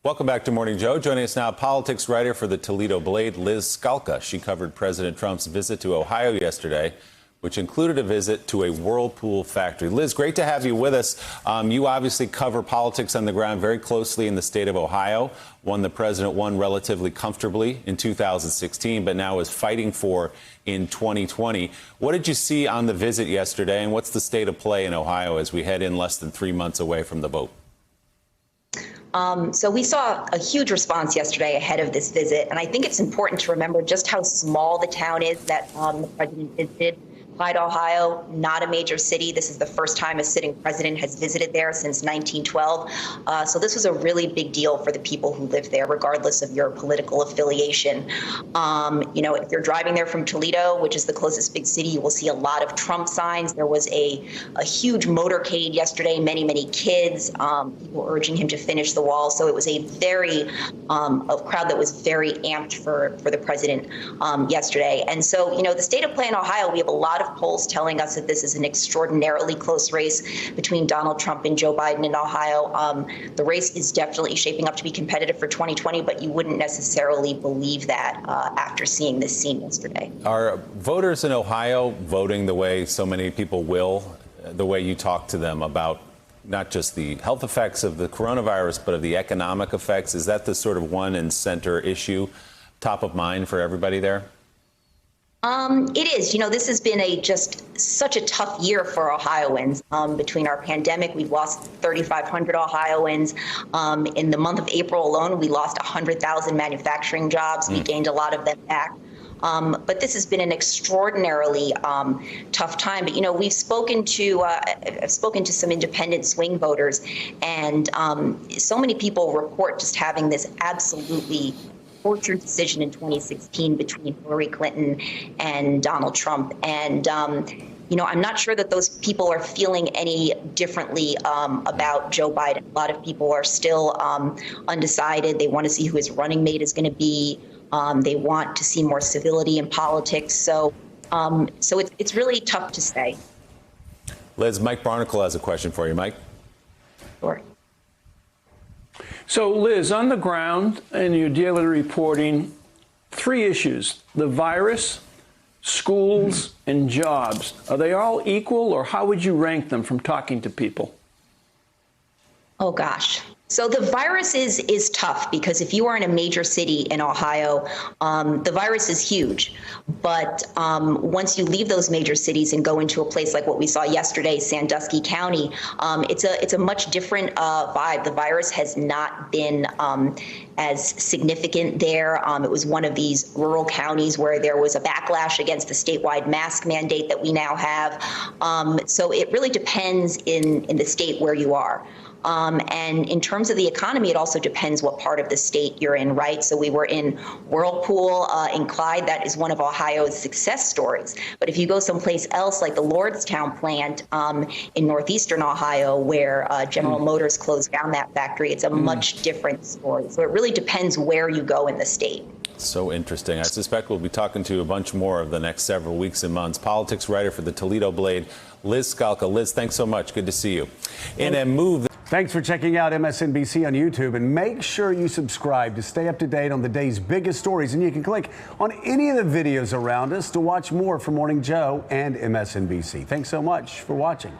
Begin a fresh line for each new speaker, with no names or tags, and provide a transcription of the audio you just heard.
Welcome back to Morning Joe. Joining us now, politics writer for the Toledo Blade, Liz Skalka. She covered President Trump's visit to Ohio yesterday, which included a visit to a Whirlpool factory. Liz, great to have you with us. You obviously cover politics on the ground very closely in the state of Ohio. One the president won relatively comfortably in 2016, but now is fighting for in 2020. What did you see on the visit yesterday, and what's the state of play in Ohio as we head in less than 3 months away from the vote?
So we saw a huge response yesterday ahead of this visit, and I think it's important to remember just how small the town is that the president visited. Clyde, Ohio, not a major city. This is the first time a sitting president has visited there since 1912. So this was a really big deal for the people who live there, regardless of your political affiliation. If you're driving there from Toledo, which is the closest big city, you will see a lot of Trump signs. There was a huge motorcade yesterday, many kids, people urging him to finish the wall. So it was a crowd that was very amped for the president yesterday. And so, the state of play in Ohio, we have a lot of polls telling us that this is an extraordinarily close race between Donald Trump and Joe Biden in Ohio. The race is definitely shaping up to be competitive for 2020, but you wouldn't necessarily believe that after seeing this scene yesterday.
Are voters in Ohio voting the way so many people will, the way you talk to them about not just the health effects of the coronavirus, but of the economic effects? Is that the sort of one and center issue top of mind for everybody there?
It is. This has been just such a tough year for Ohioans. Between our pandemic, we've lost 3,500 Ohioans. In the month of April alone, we lost 100,000 manufacturing jobs. We gained a lot of them back. But this has been an extraordinarily tough time. But, I've spoken to some independent swing voters, and so many people report just having this absolutely tortured decision in 2016 between Hillary Clinton and Donald Trump. And, I'm not sure that those people are feeling any differently about Joe Biden. A lot of people are still undecided. They want to see who his running mate is going to be. They want to see more civility in politics. So it's really tough to say.
Liz, Mike Barnicle has a question for you. Mike?
Sure.
So, Liz, on the ground in your daily reporting, 3 issues: the virus, schools, and jobs. Are they all equal, or how would you rank them from talking to people?
Oh, gosh. So the virus is tough because if you are in a major city in Ohio, the virus is huge. But once you leave those major cities and go into a place like what we saw yesterday, Sandusky County, it's a much different vibe. The virus has not been as significant there. It was one of these rural counties where there was a backlash against the statewide mask mandate that we now have. So it really depends in the state where you are. And in terms of the economy, it also depends what part of the state you're in, right? So we were in Whirlpool in Clyde. That is one of Ohio's success stories. But if you go someplace else, like the Lordstown plant in northeastern Ohio, where General Motors closed down that factory, it's a much different story. So it really depends where you go in the state.
So interesting. I suspect we'll be talking to a bunch more of the next several weeks and months. Politics writer for the Toledo Blade, Liz Skalka. Liz, thanks so much. Good to see you. In a move.
Thanks for checking out MSNBC on YouTube, and make sure you subscribe to stay up to date on the day's biggest stories. And you can click on any of the videos around us to watch more from Morning Joe and MSNBC. Thanks so much for watching.